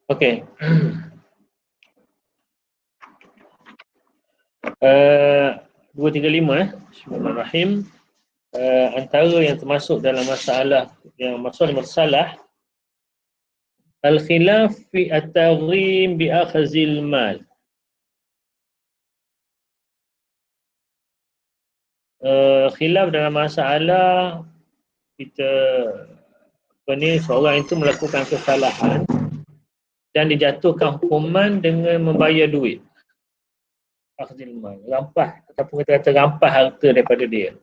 Okey. 235 Bismillahirrahmanirrahim. Antara yang termasuk dalam masalah yang masalah al-khilaf fi at-taghrim bi akhzil mal. Khilaf dalam masalah kita seorang itu melakukan kesalahan dan dijatuhkan hukuman dengan membayar duit. Akhzil mal, rampas ataupun kita kata rampas harta daripada dia.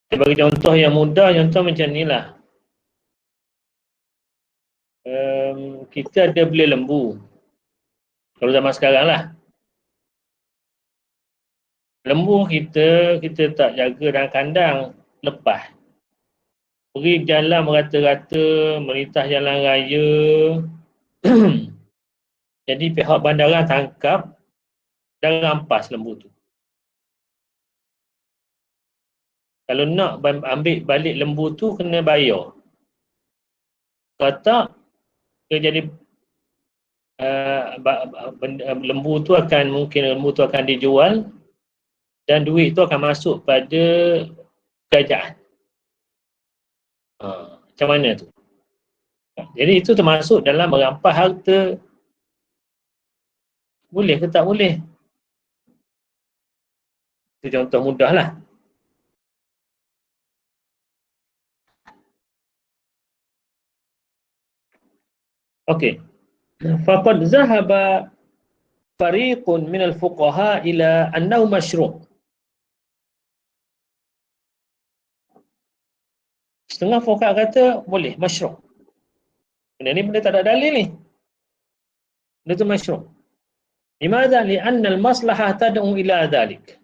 Saya bagi contoh yang mudah, contoh macam ni lah. Kita ada beli lembu. Kalau zaman sekarang lah. Lembu kita tak jaga dalam kandang, lepas. Pergi jalan merata-rata, melintas jalan raya. Jadi pihak bandara tangkap dan rampas lembu tu. Kalau nak ambil balik lembu tu, kena bayar. Kalau tak, dia jadi lembu tu akan dijual dan duit tu akan masuk pada kerajaan. Macam mana tu? Jadi itu termasuk dalam merampas harta. Boleh ke tak boleh? Itu contoh mudah lah. Okey. Faqad zahaba fariqun minal fuqaha ila annahu masyru'. Setengah fuqaha kata boleh, masyru'. Benda ni benda tak ada dalil ni. Benda tu masyru'. Limadha? Li'anna al-maslahah tad'u ila dhalik.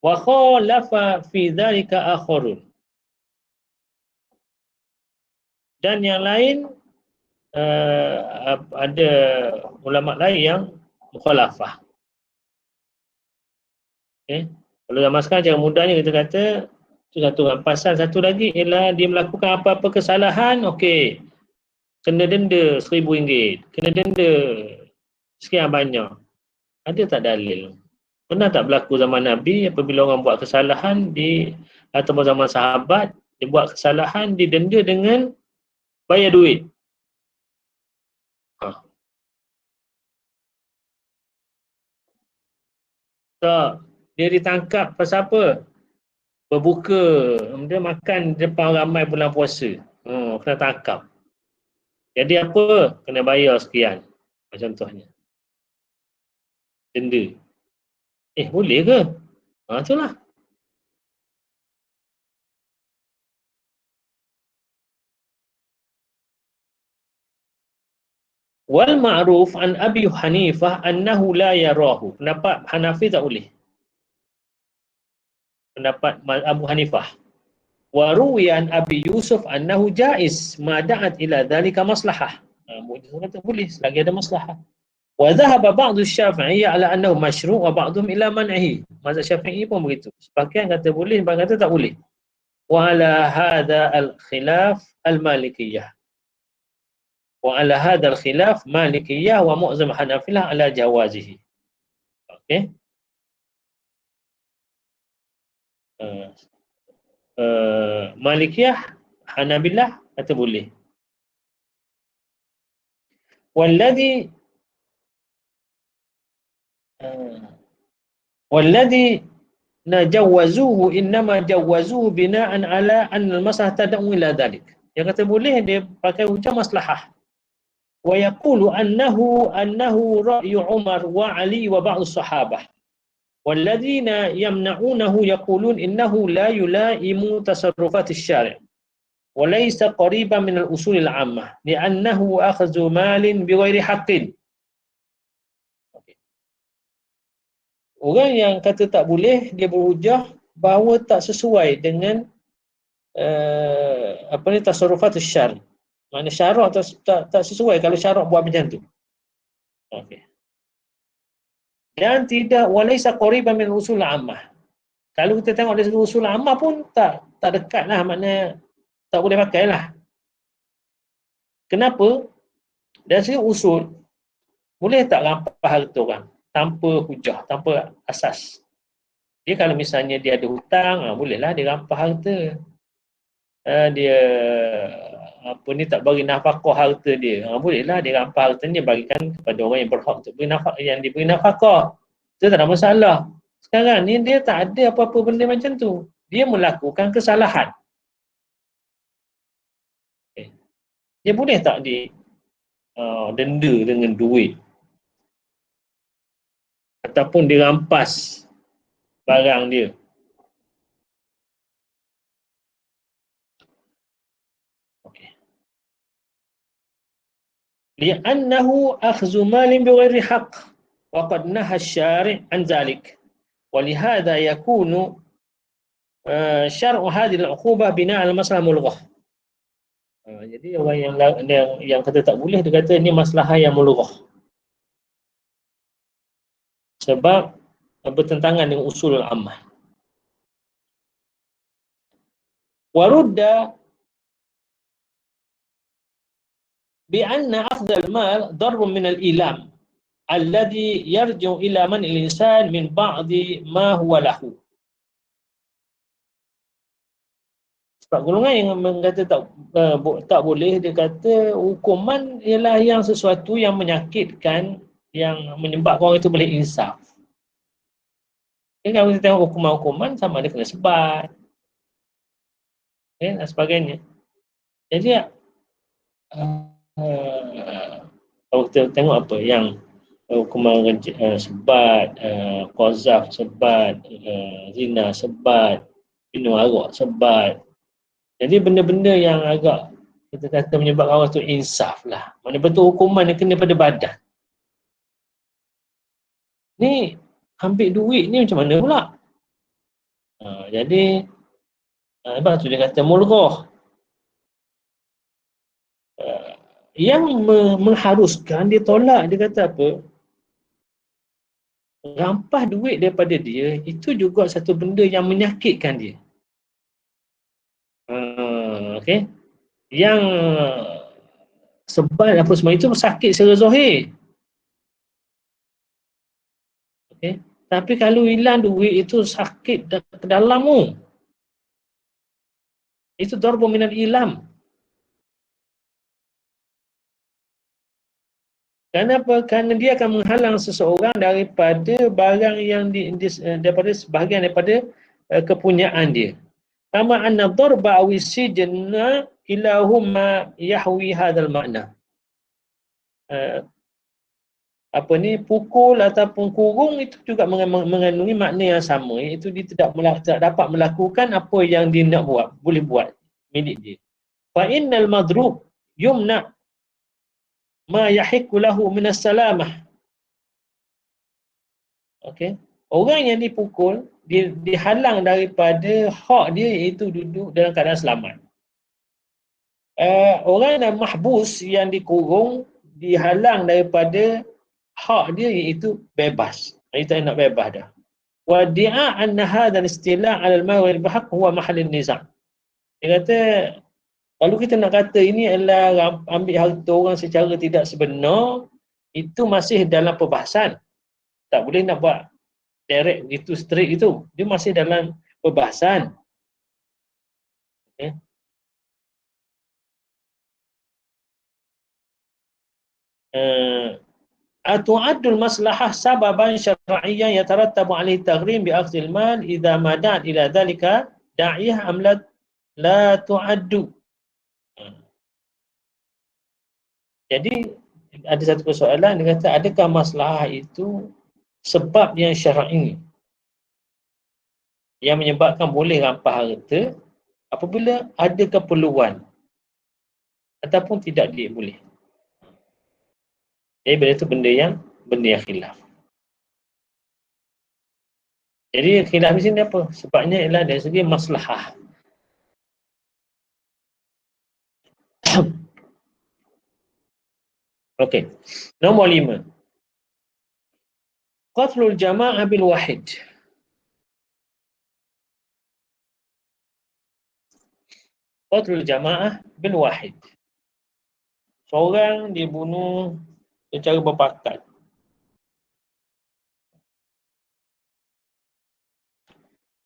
Wa khalafa fi dhalika akharun. Dan yang lain ada ulama lain yang mukhalafah. Okay. Kalau zaman sekarang cara mudahnya kita kata itu satu rampasan, satu lagi ialah dia melakukan apa-apa kesalahan, okey, kena denda RM1,000, kena denda sekian banyak. Ada tak dalil? Pernah tak berlaku zaman Nabi apabila orang buat kesalahan atau zaman sahabat, dia buat kesalahan, didenda dengan bayar duit? Tak. Dia ditangkap pasal apa? Berbuka. Dia makan depan ramai bulan puasa. Kena tangkap. Jadi apa? Kena bayar sekian. Contohnya. Denda. Boleh ke? Itulah. Wal ma'ruf an Abi Hanifah annahu la yarahu. Pendapat Hanafi tak boleh. Pendapat Abu Hanifah. Wa ruwiyan Abi Yusuf annahu jaiz ma da'at ila dhalika maslahah. Mu'jizah kata boleh selagi ada maslahah. Wa dhahaba ba'du Syafi'i ala annahu masyru' wa ba'dhum ila man'ihi. Mazhab Syafi'i pun begitu. Sebahagian kata boleh, sebahagian kata tak boleh. Wa ala hadha al-khilaf al-malikiyah. Wa ala hadha al-khilaf malikiyah wa mu'zam Hanafilah ala jawazihi. Okey. Malikiyah, Hanabilah kata boleh. Walladhi najawwazuhu innama jawwazuhu bina'an ala anna al-maslahah tad'u ila dhalik. Yang kata boleh dia pakai hujah maslahah. Wa yaqulu annahu ra'yu Umar wa Ali wa ba'd as-sahabah. Walladzina yamna'unahu yaqulun innahu la yulaimu tasarrufat asy-syari'. وليس قريبا من الأصول العامة لأنه أخذ مال بغير حق. Orang yang kata tak boleh, dia berhujah bahawa tak sesuai dengan tasarrufat syar'. Maknanya syarak tak sesuai kalau syarak buat macam tu. Okey. Dan tidak walaysa qariban min usul ammah. Kalau kita tengok dari segi usul ammah pun tak dekat lah, maknanya tak boleh pakai lah. Kenapa? Dari segi usul, boleh tak rampah harta orang tanpa hujah, tanpa asas? Dia kalau misalnya dia ada hutang, bolehlah dia rampah harta. Dia apa ni, tak bagi nafkah harta dia, bolehlah dia rampah harta dia, bagikan kepada orang yang berhak untuk beri nafkah, yang diberi nafkah. Itu tak ada masalah. Sekarang ni dia tak ada apa-apa benda macam tu. Dia melakukan kesalahan. Okay. Dia boleh tak denda dengan duit ataupun dirampas barang dia? Okey. Li'annahu akhdhu malin bighairi haqq wa qad naha asy-syari' an dzalik. Wa lihadza yakunu syar'u hadhihi al-'uqubah bina' al-maslahah mulghah. Jadi orang yang kata tak boleh, dia kata ini maslahah yang mulghah. Sebab bertentangan dengan usul al-ammah. Warudda bi'anna akhdhal mal darbun min al-ilam alladhi yarji'u ila man al-insan min ba'di ma huwa lahu. Sebab golongan yang mengata tak boleh, dia kata hukuman ialah yang sesuatu yang menyakitkan, yang menyebabkan orang itu boleh insaf. Kalau kita tengok hukuman-hukuman, sama ada kena sebat, dan sebagainya. Jadi kalau kita tengok apa yang hukuman sebat, qazaf sebat, zina sebat, minum arak sebat. Jadi benda-benda yang agak kita kata menyebabkan orang tu insaf lah. Mana betul hukuman yang kena pada badan. Ni ambil duit ni macam mana pula? Jadi sebab tu dia kata mulghah. Yang mengharuskan dia tolak, dia kata apa? Rampah duit daripada dia, itu juga satu benda yang menyakitkan dia. Okey. Yang sebat apa semua itu sakit secara zahir. Okey. Tapi kalau hilang duit itu sakit ke dalam tu. Itu darbu minal ilam. Kenapa? Kerana dia akan menghalang seseorang daripada barang yang daripada sebahagian daripada kepunyaan dia. Kama anna darba aw sijna kilahuma yahwi hadzal makna. Apa ni, pukul ataupun kurung itu juga mengandungi makna yang sama, iaitu dia tidak dapat melakukan apa yang dia nak buat, boleh buat milik dia. Fa innal madrub yumna ma yahiqu lahu min as-salamah. Okey. Orang yang dipukul dihalang daripada hak dia, iaitu duduk dalam keadaan selamat. Orang yang mahbus, yang dikurung, dihalang daripada hak dia, iaitu bebas. Kita nak bebas dah. Wa di'a anna hadha al-istila' 'ala al-mal wal bahq huwa mahall an-niza'. Dia kata kalau kita nak kata ini adalah ambil harta orang secara tidak sebenar, itu masih dalam perbahasan. Tak boleh nak buat direct gitu, straight itu. Dia masih dalam perbahasan. Okay. Atu'addul maslahah sababan syar'iyyan yatarattabu 'alaihi taghrim bi akhdhil mal idza ma da'at ila dhalika da'iyah am la tu'addu. Jadi ada satu persoalan, dia kata adakah maslahah itu sebab yang syar'i yang menyebabkan boleh rampah harta apabila ada keperluan ataupun tidak dia boleh. Jadi benda itu benda yang khilaf. Jadi khilaf di sini apa? Sebabnya ialah dari segi maslahah. Okey. Nombor 5. Qatlul jama'ah bil wahid. qatlul jama'ah bil wahid. Seorang dibunuh secara berpakat.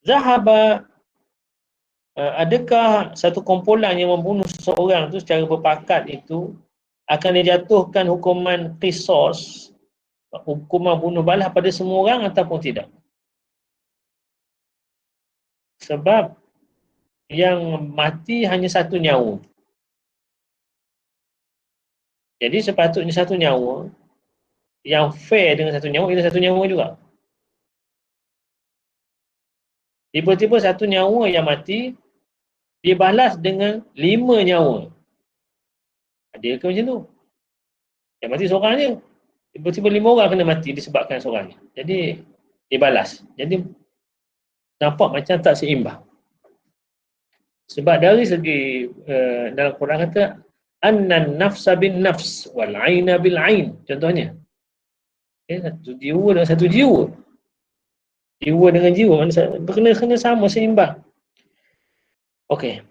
Zahaba, adakah satu kumpulan yang membunuh seseorang itu secara berpakat itu akan dijatuhkan hukuman qisas, hukuman bunuh balas pada semua orang ataupun tidak? Sebab yang mati hanya satu nyawa. Jadi sepatutnya satu nyawa, yang fair dengan satu nyawa ialah satu nyawa juga. Tiba-tiba satu nyawa yang mati dibalas dengan 5 nyawa. Adil ke macam tu? Yang mati seorang je. Tiba-tiba 5 orang kena mati disebabkan seorang ni. Jadi dibalas. Jadi nampak macam tak seimbang. Sebab dari segi dalam Quran kata annan nafsa bin nafs wal aina bil ain, contohnya. Satu jiwa dengan satu jiwa. Jiwa dengan jiwa kena sama seimbang. Okey.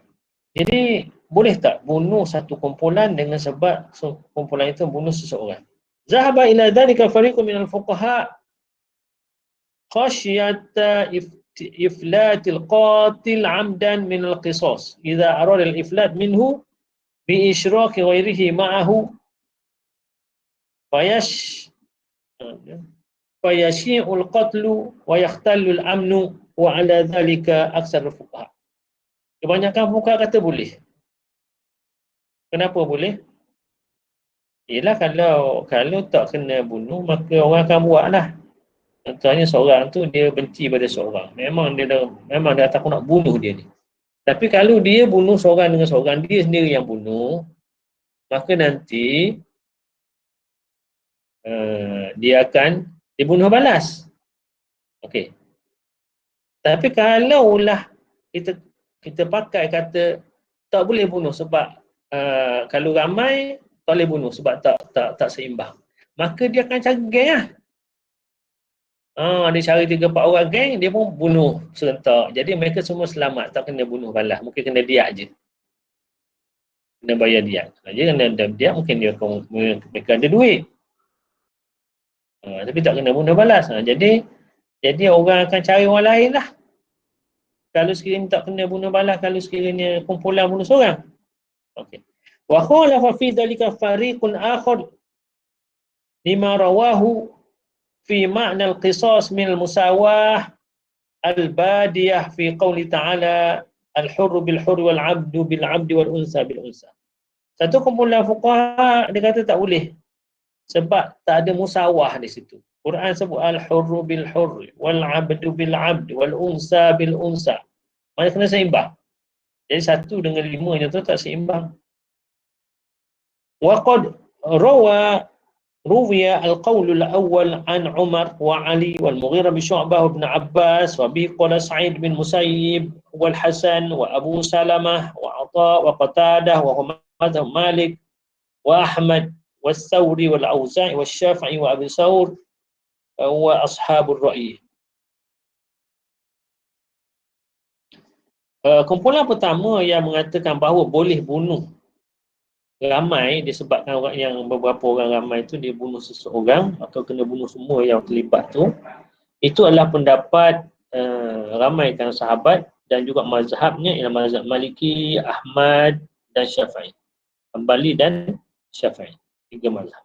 Jadi boleh tak bunuh satu kumpulan dengan sebab kumpulan itu bunuh seseorang? Zahaba ila dhalika fariqun minal fuqaha khasyata iflatil qatil amdan min al-qisas idza arada al-iflat minhu bi isyraki ghairihi ma'ahu fayashi'ul qatlu wa yakhtallu al-amnu wa ala dhalika aksar fuqaha. Kebanyakan fuqaha kata boleh. Kenapa boleh? Ialah kalau tak kena bunuh maka orang akan buatlah. Contohnya seorang tu dia benci pada seorang. Memang dia takut nak bunuh dia ni. Tapi kalau dia bunuh seorang dengan seorang, dia sendiri yang bunuh, maka nanti dia akan dibunuh balas. Okey. Tapi kalaulah kita pakai kata tak boleh bunuh sebab kalau ramai tak boleh bunuh sebab tak seimbang. Maka dia akan cari geng lah. Dia cari 3-4 orang geng, dia pun bunuh serentak. Jadi mereka semua selamat, tak kena bunuh balas. Mungkin kena diat je. Kena bayar diat. Dia kena diat, mungkin mereka ada duit. Tapi tak kena bunuh balas. Jadi orang akan cari orang lain lah. Kalau sekiranya tak kena bunuh balas, kalau sekiranya kumpulan bunuh seorang. Okey. Wa khalafa fi dhalika fariqun akhar lima rawahu fi ma'na al-qisas min al-musawah al-badiyah fi qawli ta'ala al-hurru bil-hurri wal-'abdu bil-'abdi wal-unsa bil-unsa. Satu kumpulan fuqaha dia kata tak boleh sebab tak ada musawah di situ. Quran sebut al-hurru bil-hurri wal-'abdu bil-'abdi wal-unsa bil-unsa. Maksudnya kena seimbang. Jadi 1 dengan 5 je tu tak seimbang. Wa qad روي القول الأول عن عمر وعلي والمغيرة بن شعبة وابن عباس وبه قال سعيد بن مسيب والحسن وأبو سلمة وعطاء وقتادة وهم مذهب مالك وأحمد والثوري والأوزاعي والشافعي وأبي ثور وأصحاب الرأي. Kumpulan pertama yang mengatakan bahawa boleh bunuh ramai disebabkan orang yang beberapa orang ramai itu dia bunuh seseorang atau kena bunuh semua yang terlibat tu, itu adalah pendapat ramai kalangan sahabat dan juga mazhabnya ialah mazhab Maliki, Ahmad dan Syafi'i. Hanbali dan Syafi'i, 3 mazhab.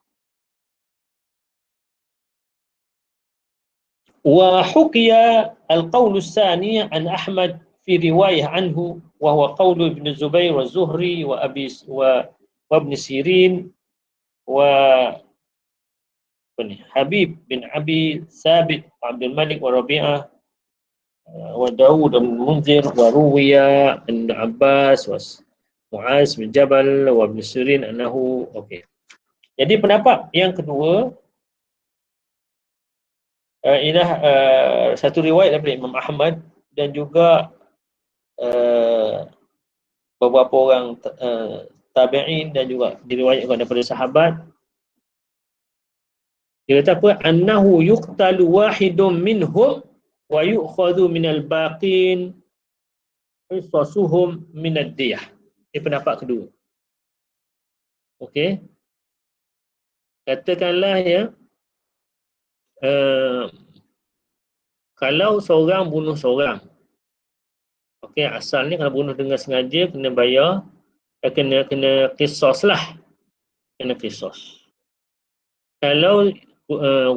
Wa huqiya al-qawl ats-tsani an Ahmad fi riwayah anhu wa huwa qawl Ibn Zubair wa Zuhri wa Ibn Sirin wa Habib bin Abi Thabit wa Abdul Malik wa Rabi'ah wa Daud bin Munzir wa Ruwiya bin Abbas wa Mu'az bin Jabal wa Ibn Sirin annahu. Okey. Jadi pendapat yang kedua ialah satu riwayat daripada Imam Ahmad dan juga beberapa orang tabi'in dan juga diriwayatkan daripada sahabat. Dia kata apa? Annahu yuqtalu wahidun minhum wa yu'khadhu minal baqin qisasuhum minad diyah. Ini pendapat kedua. Okey. Katakanlah ya, kalau seorang bunuh seorang, okey, asalnya kalau bunuh dengan sengaja kena bayar, kena qisas lah, kena qisas. Kalau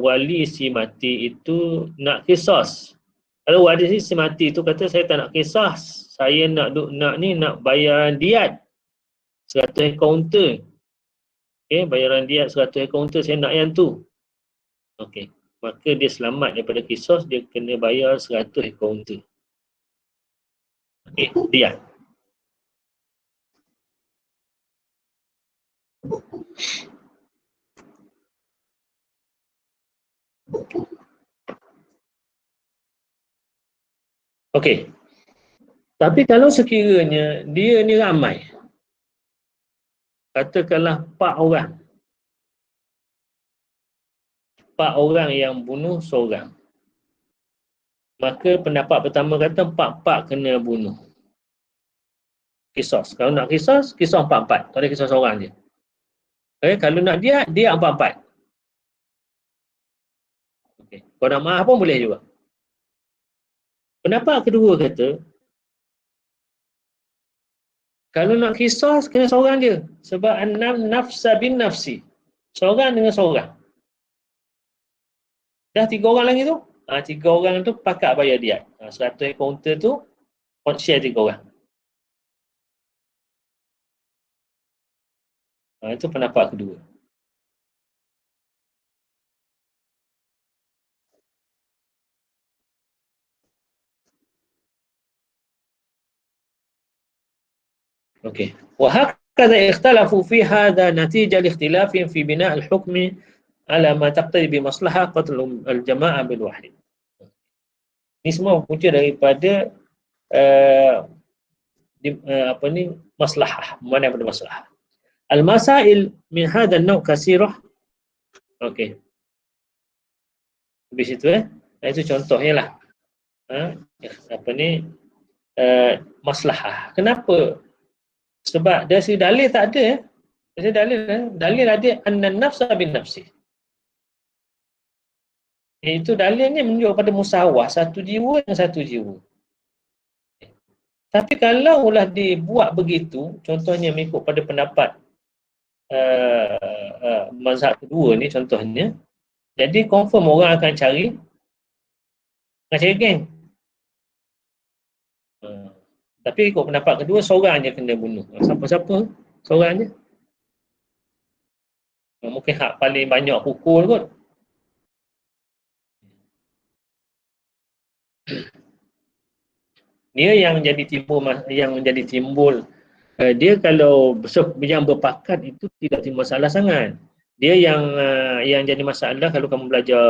wali si mati itu nak qisas, kalau wali si mati itu kata saya tak nak qisas, saya nak bayaran diat 100 ekor unta. Okey, bayaran diat 100 ekor unta, saya nak yang tu. Okey, maka dia selamat daripada qisas, dia kena bayar 100 ekor unta. Okey, diat. Okey. Tapi kalau sekiranya dia ni ramai, katakanlah 4 orang. 4 orang yang bunuh seorang. Maka pendapat pertama kata 4-4 kena bunuh. Qisas. Kalau nak qisas, qisas 4-4. Tak ada qisas seorang je. Okay, kalau nak dia 4-4. Okay. Kalau nak maaf pun boleh juga. Pendapat kedua kata, kalau nak qisas, kena seorang je. Sebab nafsa bin nafsi. Seorang dengan seorang. Dah 3 orang lagi tu, 3 orang tu pakat bayar dia. 100 ekor unta tu, share 3 orang. Itu pendapat kedua. Okey. وهكذا اختلفوا في هذا نتيجة لاختلاف في بناء الحكم على ما تقتضي بمصلحة قتل الجماعة بالواحد. Ini semua punca daripada maslahah, mana pada maslahah. Al-masail min hadha an-naw' katsirah. Okey. Habis itu itu contohnya lah. Maslahah. Kenapa? Sebab dari segi dalil tak ada. Dari dalil ada anna nafsa bin nafsi. Itu dalilnya menunjuk pada musawah, satu jiwa dengan satu jiwa. Tapi kalau ulah dibuat begitu, contohnya mengikut pada pendapat mazhab kedua ni contohnya, jadi confirm orang akan cari geng. Tapi ikut pendapat kedua, seorang je kena bunuh. Siapa-siapa? Seorang je. Mungkin hak paling banyak pukul kot. Dia yang menjadi timbul dia kalau yang berpakat itu tidak timbul masalah sangat. Dia yang jadi masalah kalau kamu belajar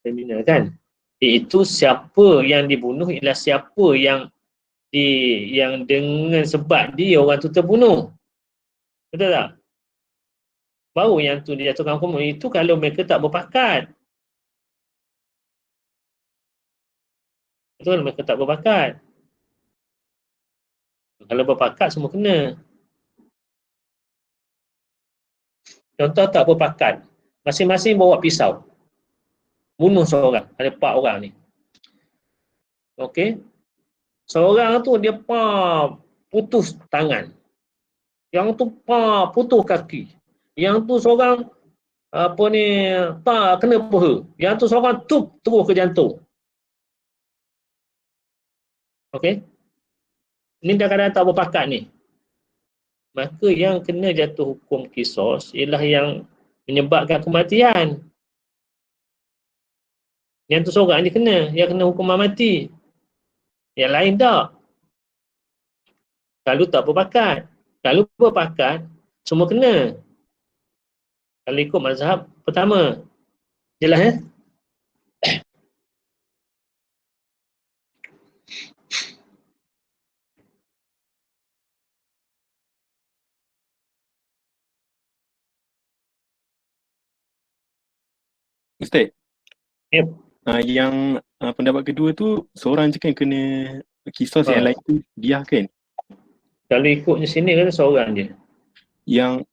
kriminal kan. Iaitu siapa yang dibunuh ialah siapa yang dengan sebab dia orang tu terbunuh. Betul tak? Baru yang tu dijatuhkan hukum itu kalau mereka tak berpakat. Betul, mereka tak berpakat. Kalau berpakat semua kena. Contoh tak berpakat. Masing-masing bawa pisau. Bunuh seorang. Ada 4 orang ni. Okey. Seorang tu dia putus tangan. Yang tu putus kaki. Yang tu seorang kena paha. Yang tu seorang terus ke jantung. Okey. Ni dah kadang tak berpakat ni. Maka yang kena jatuh hukum qisas ialah yang menyebabkan kematian. Yang tu seorang je kena. Yang kena hukuman mati. Yang lain tak. Kalau tak berpakat. Kalau berpakat, semua kena. Kalau ikut mazhab pertama. Jelas Ustaz? Yep. Yang pendapat kedua tu seorang je kan kena qisas, yang lain tu diah kan? Kalau ikutnya sini kata seorang je. Yang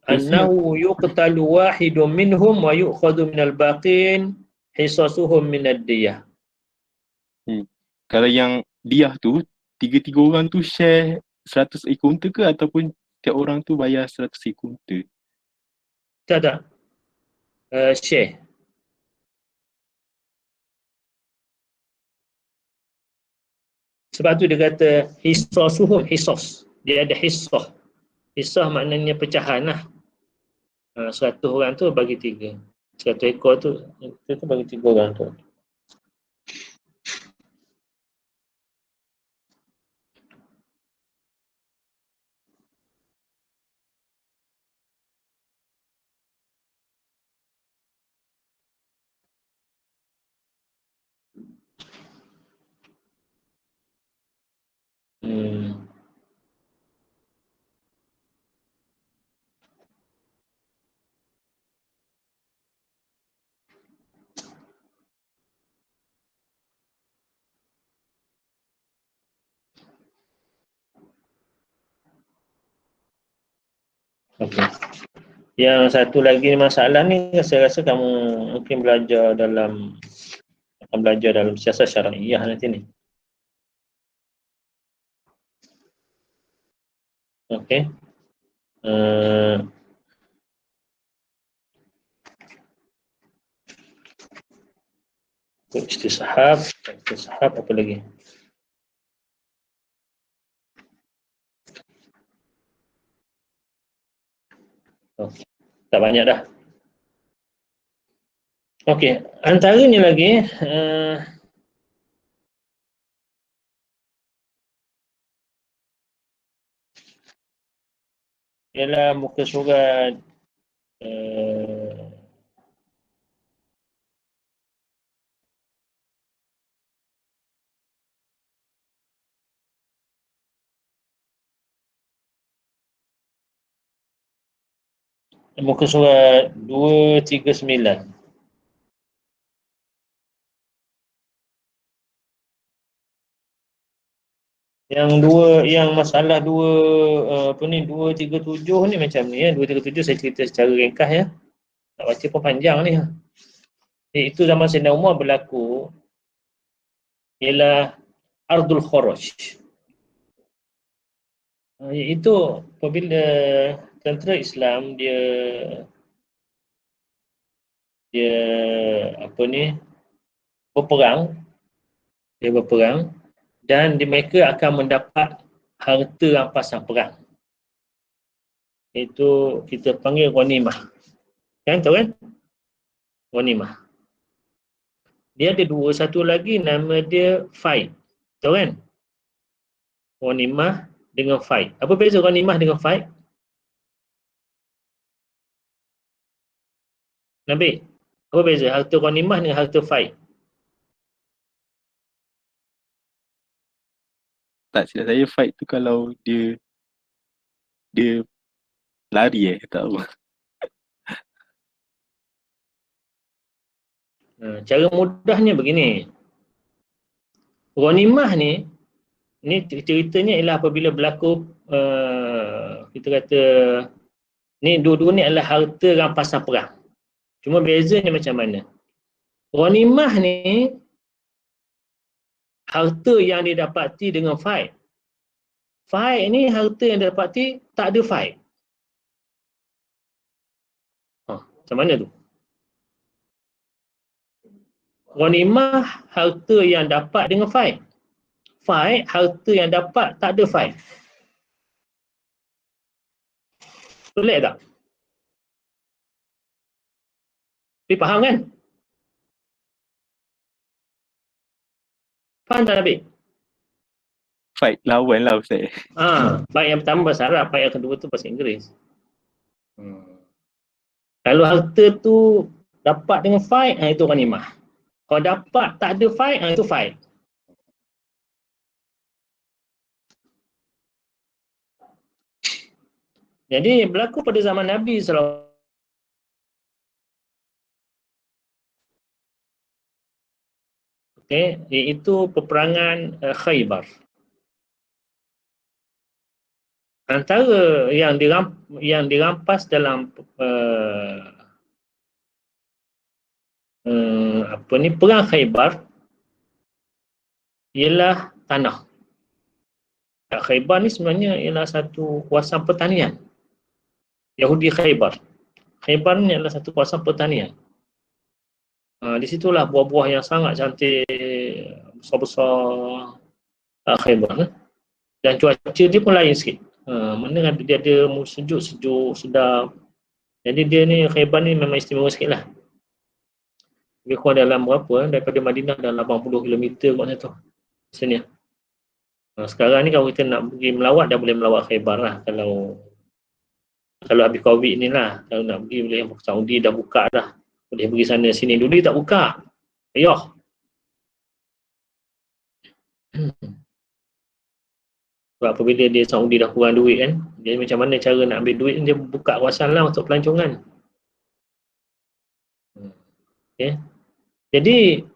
Annahu yuqtalu wahidun minhum wa yu'khadhu minal baqin hisasuhum minad diyah. Kalau yang dia tu, tiga-tiga orang tu share 100 ekor unta ke ataupun setiap orang tu bayar 100 ekor unta? Tak tak. Share. Sebab tu dia kata hisasuhum hisos. Dia ada hisah. Hisah maknanya pecahan lah. 100 orang tu bagi 3. 100 ekor tu, itu bagi 3 orang tu. Okey. Yang satu lagi masalah ni saya rasa kamu mungkin akan belajar dalam siasat syar'iyah nanti ni. Okey. Istisahab apa lagi? Okay. Tak banyak dah. Okey, antaranya lagi ialah muka surat muka surat 239. Yang masalah 237 ni macam ni ya. 237 saya cerita secara ringkas ya. Tak baca pun panjang ni. Itu zaman Sayyidina Umar berlaku ialah Ardul Kharaj. Iaitu apabila tentera Islam dia berperang dan mereka akan mendapat harta rampasan perang. Itu kita panggil ghanimah. Kan tahu kan? Ghanimah. Dia ada dua, satu lagi nama dia fight. Tahu kan? Ghanimah dengan fight. Apa beza ghanimah dengan fight? Nabi, apa beza harta ghanimah dengan harta fight? Tak silap saya, fight tu kalau dia lari tak tahu. Cara mudahnya begini. Ghanimah ni ceritanya ialah apabila berlaku kita kata ni dua-dua ni adalah harta rampasan perang. Cuma bezanya macam mana? Ghanimah ni harta yang didapati dengan fight. Fight ni harta yang didapati tak ada fight. Macam mana tu? Ghanimah harta yang dapat dengan fight. Fight harta yang dapat tak ada fight. Pelik tak? Tapi faham kan? Faham tak Nabi? Fight lawan lah Ustaz. Fight yang pertama bahasa Arab, fight yang kedua tu bahasa Inggeris. Kalau harta tu dapat dengan fight, itu ghanimah. Kalau dapat tak ada fight, itu fight. Jadi berlaku pada zaman Nabi SAW. Iaitu peperangan Khaybar. Antara yang dirampas dalam perang Khaybar ialah tanah. Khaybar ni sebenarnya ialah satu kawasan pertanian. Yahudi Khaybar. Khaybar ni adalah satu kawasan pertanian. Di situlah buah-buah yang sangat cantik, besar-besar Khaybar. Dan cuaca dia pun lain sikit. Mana dia ada sejuk-sejuk, sedap. Jadi dia ni, Khaybar ni memang istimewa sikit lah. Lebih kurang dalam berapa, daripada Madinah dalam 80 km kot tu. Sini. Sekarang ni kalau kita nak pergi melawat, dah boleh melawat Khaybar lah. Kalau habis Covid ni lah, kalau nak pergi boleh, Saudi dah buka dah. Boleh pergi sana sini. Dulu tak buka. Ayuh. Sebab apabila dia Saudi dah kurang duit kan, jadi macam mana cara nak ambil duit, dia buka kawasan lah untuk pelancongan. Okay. Jadi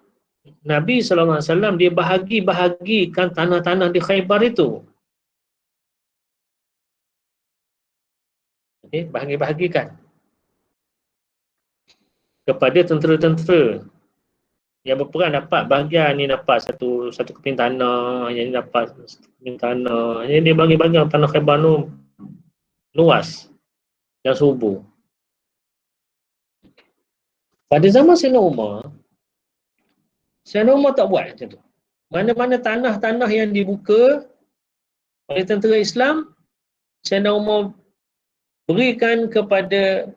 Nabi SAW dia bahagi-bahagikan tanah-tanah di Khaybar itu. Okay, bahagi-bahagikan kepada tentera-tentera yang berperang. Dapat bahagian ni, dapat satu keping tanah, yang ni dapat satu keping tanah. Yang dia bagi-bagi tanah Khaybar tu luas dan subur. Pada zaman Sayyidina Umar tak buat macam tu. Mana-mana tanah-tanah yang dibuka oleh tentera Islam, Sayyidina Umar berikan kepada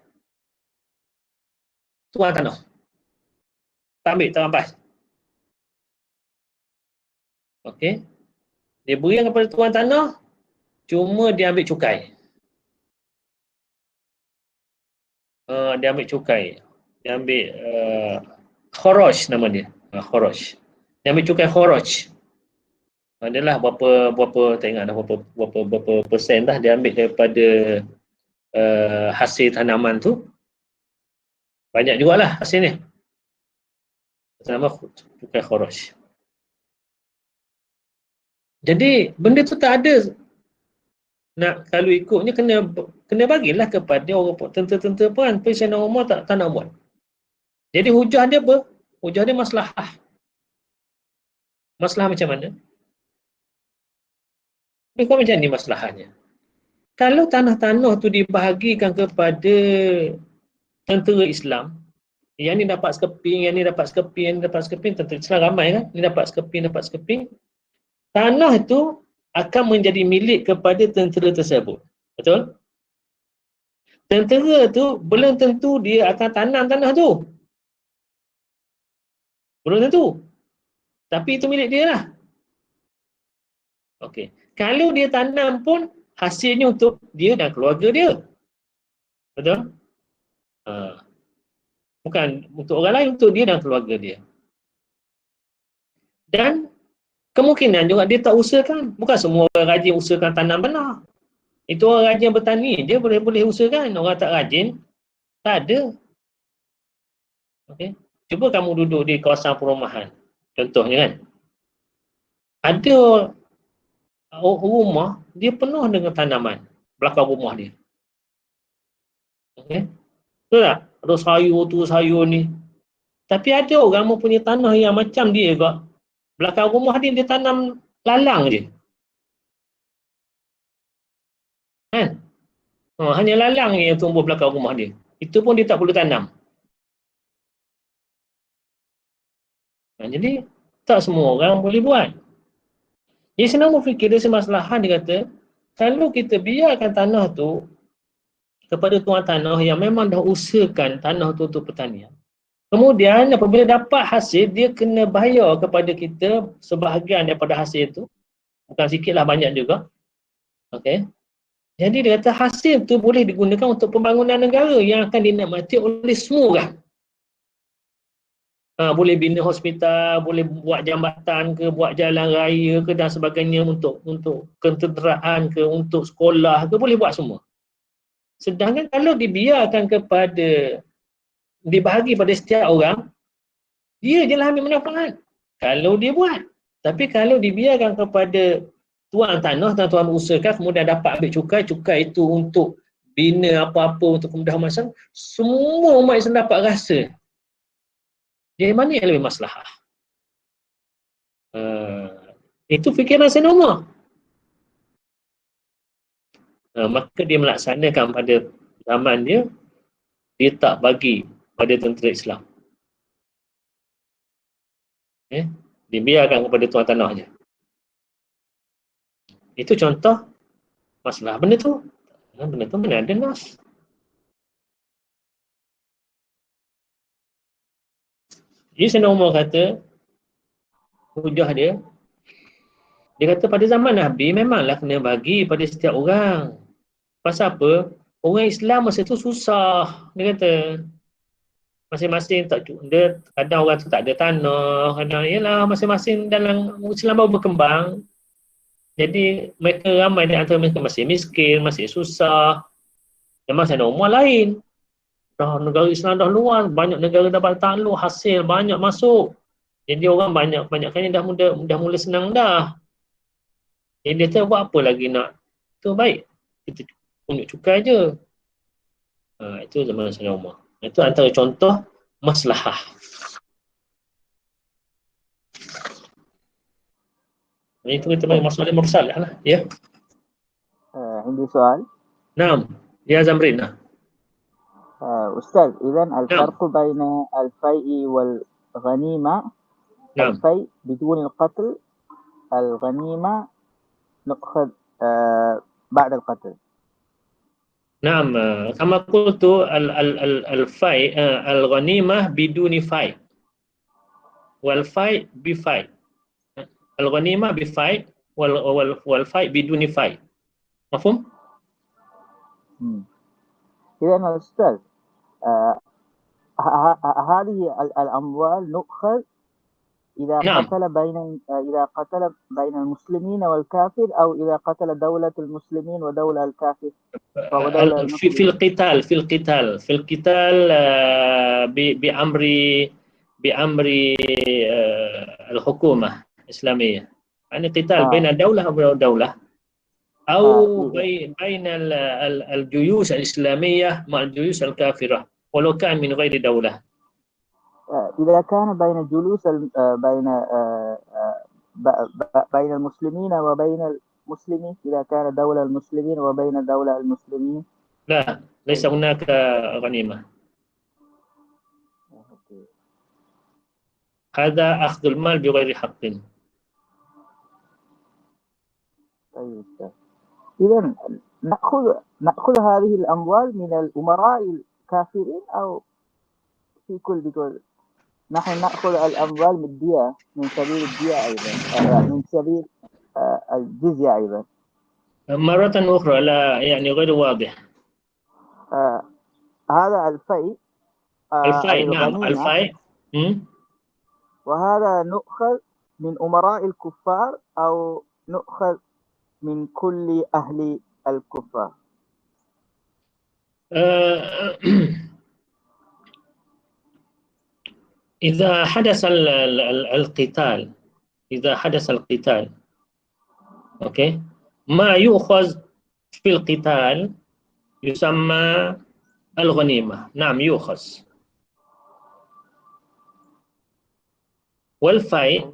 tuan tanah. Tak ambil, tak rampas. Okey. Dia berikan kepada tuan tanah, cuma dia ambil cukai. Dia ambil cukai. Dia ambil kharaj nama dia. Kharaj. Dia ambil cukai kharaj. Adalah berapa tak ingat dah berapa persen dah dia ambil daripada hasil tanaman tu. Banyak jugalah hasilnya. Nama cukai kharaj. Jadi benda tu tak ada. Nak kalau ikutnya kena bagilah kepada orang tentera-tentera perang. Tapi Sayyidina Umar tak nak buat. Jadi hujah dia apa? Hujah dia maslahah. Maslahah macam mana? Dia macam ni maslahahnya. Kalau tanah-tanah tu dibahagikan kepada tentera Islam, yang ni dapat sekeping, yang ni dapat sekeping, yang ni dapat sekeping, tentera Islam ramai kan? Ni dapat sekeping. Tanah itu akan menjadi milik kepada tentera tersebut. Betul? Tentera tu belum tentu dia akan tanam tanah tu. Belum tentu. Tapi itu milik dia lah. Okey. Kalau dia tanam pun, hasilnya untuk dia dan keluarga dia. Betul? Bukan untuk orang lain, untuk dia dan keluarga dia. Dan kemungkinan juga dia tak usahakan. Bukan semua orang rajin usahakan tanam benar. Itu orang rajin bertani, dia boleh usahakan. Orang tak rajin, tak ada. Okey. Cuba kamu duduk di kawasan perumahan. Contohnya kan. Ada rumah, dia penuh dengan tanaman belakang rumah dia. Okey. Betul tak? Ada sayur ni. Tapi ada orang mempunyai tanah yang macam dia juga. Belakang rumah dia tanam lalang je. Kan? Hanya lalang yang tumbuh belakang rumah dia. Itu pun dia tak perlu tanam. Jadi, tak semua orang boleh buat. Jadi, senang berfikir dari semaslahan dia kata, kalau kita biarkan tanah tu kepada tuan tanah yang memang dah usahakan tanah tu untuk pertanian. Kemudian apabila dapat hasil, dia kena bayar kepada kita sebahagian daripada hasil itu. Bukan sikit lah, banyak juga. Okey. Jadi dia kata hasil tu boleh digunakan untuk pembangunan negara yang akan dinikmati oleh semua orang. Boleh bina hospital, boleh buat jambatan ke, buat jalan raya ke dan sebagainya untuk ketederaan ke, untuk sekolah ke, boleh buat semua. Sedangkan kalau dibiarkan dibahagi pada setiap orang, dia je lah ambil manfaat. Kalau dia buat. Tapi kalau dibiarkan kepada tuan tanah dan tuan usahakan kemudian dapat ambil cukai itu untuk bina apa-apa untuk kemudahan umat Islam, semua umat Islam dapat rasa. Jadi mana yang lebih maslahah? Itu fikiran Sayyidina Umar. Maka dia melaksanakan pada zaman dia tak bagi pada tentera Islam. Dibiarkan kepada tuan tanah je. Itu contoh masalah benda tu. Benda tu mana ada nas. Jadi Sayyidina Umar kata, hujah dia kata pada zaman Nabi memanglah kena bagi pada setiap orang. Pasal apa? Orang Islam masa tu susah. Dia kata, masing-masing tak, dia kadang orang tu tak ada tanah, kadang ialah masing-masing dalam Islam baru berkembang. Jadi mereka ramai di antara mereka masih miskin, masih susah. Memang Sayyidina Umar lain. Dah negara Islam dah luas, banyak negara dah bertakluk, hasil banyak masuk. Jadi orang banyak-banyaknya dah mula senang dah. Jadi dia kata buat apa lagi nak? Itu baik. Kita tunjuk cukai je. Itu zaman Sayyidina Umar. Itu antara contoh maslahah. Itu kita panggil masalah mursal lah. Ya. عندي سؤال. Naam. Ya Zamrin. أستاذ إذا الفرق بين الفيء والغنيمة Naam. الفيء بدون القتل الغنيمة نأخذ بعد القتل. Naam. Kama qultu al-fai al-ghanimah biduni fai. Wal fai bi fai. Al-ghanimah bi fai wal fai biduni fai. Mafhum? إذا أستاذ هذه الأموال نؤخذ إذا قتل بين المسلمين والكافر أو إذا قتل دولة المسلمين ودولة الكافر. في القتال بأمر الحكومة الإسلامية. يعني قتال بين دولة ودولة أو بين الجيوش الإسلامية مع الجيوش الكافرة ولو كان من غير دولة. إذا كان بين جلوس بين المسلمين وبين المسلمين، إذا كان دولة المسلمين وبين دولة المسلمين لا، ليس هناك غنيمة. هذا أخذ المال بغير حق. طيب. إذا نأخذ هذه الأموال من الأمراء الكافرين أو في كل دول؟ نحن نأخذ الأموال من الدية، من سبيل الدية أيضا، من سبيل الجزية أيضا. مرة أخرى لا يعني غير واضح. هذا الفيء نعم الفيء. وهذا نؤخذ من أمراء الكفار أو نؤخذ من كل أهل الكفار؟ إذا حدث القتال أوكي، ما يؤخذ في القتال يسمى الغنيمة. نعم يؤخذ. والفيء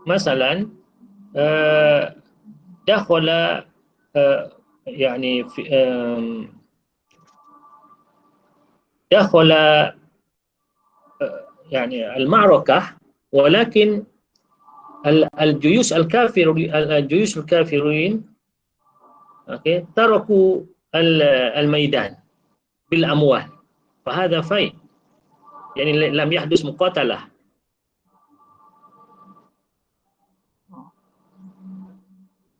مثلا دخل يعني في دخل يعني المعركة، ولكن الجيوش الكافرين أوكي تركوا الميدان بالأموال، فهذا فيء، يعني لم يحدث مقاتلة.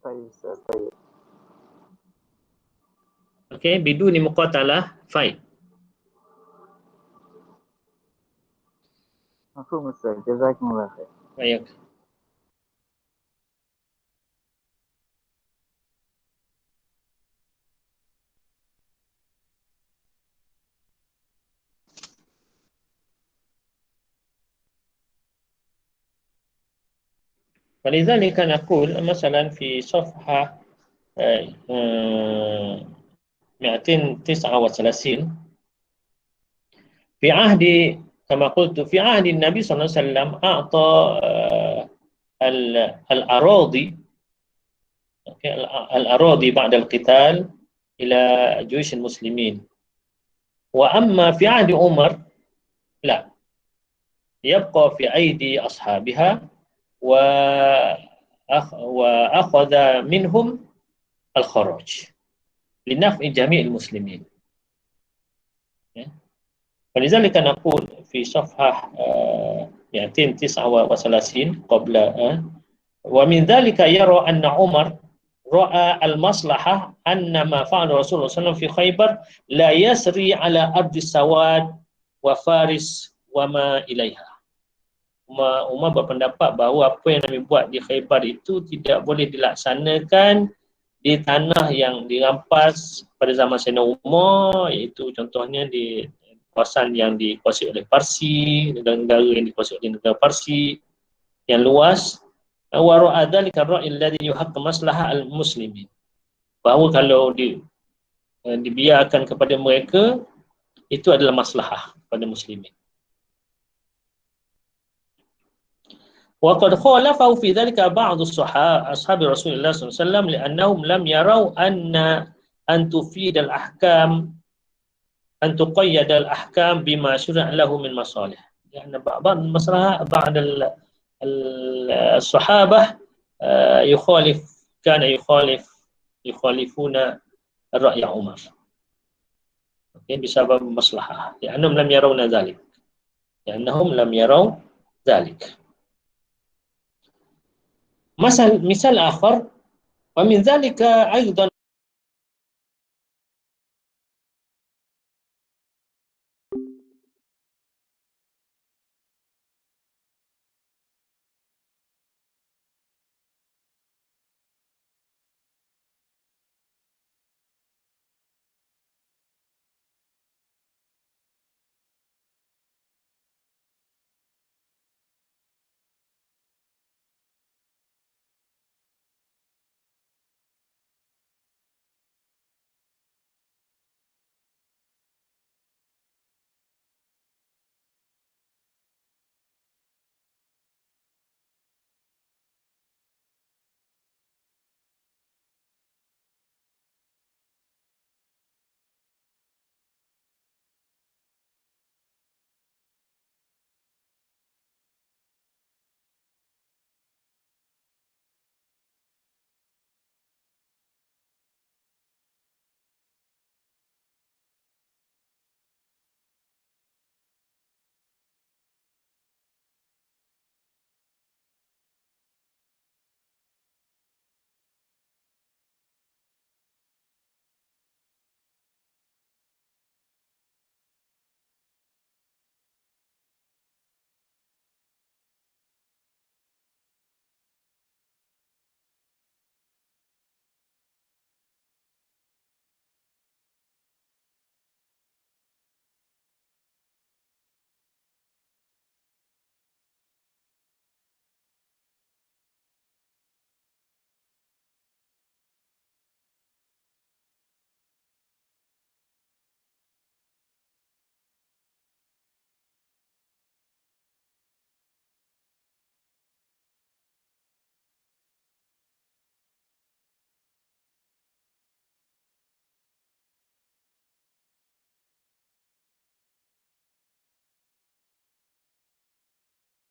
طيب. أوكي بدون مقاتلة فيء. مفهوم أستاذ، جزاكم الله خير. أيوة. ولذلك نقول مثلا في صفحة 239 في عهد كما قلت في عهد النبي صلى الله عليه وسلم أعطى الأراضي الأراضي بعد القتال إلى جيوش المسلمين. وأما في عهد عمر لا، يبقى في أيدي أصحابها وأخذ منهم الخراج لنفع جميع المسلمين. فلذلك نقول في صفحة 239 قبل ومن ذلك يرى أن عمر رأى المصلحة أن ما فعل رسول الله صلى الله عليه وسلم في خيبر لا يسري على أرض السواد وفارس وما إليها. Umar berpendapat bahawa apa yang Nabi buat di Khaybar itu tidak boleh dilaksanakan di tanah yang dirampas pada zaman Sayyidina Umar, iaitu contohnya di kawasan yang dikuasai oleh Parsi, negara-negara yang dikuasai oleh negara Parsi yang luas. Wa ra'a dzalika ar-ra'y alladhi yuhaqqu maslahah al-muslimin. Bahawa kalau dibiarkan kepada mereka, itu adalah maslahah pada muslimin. وقد خالفه في ذلك بعض أصحاب رسول الله صلى الله عليه وسلم لأنهم لم يروا أن تفيد الأحكام أن تقيد الأحكام بما شرع له من مصالح. لأن بعض المصالح بعض الصحابة يخالفون الرأي عمر بسبب مصلحة لأنهم لم يرون ذلك. مثال آخر ومن ذلك أيضا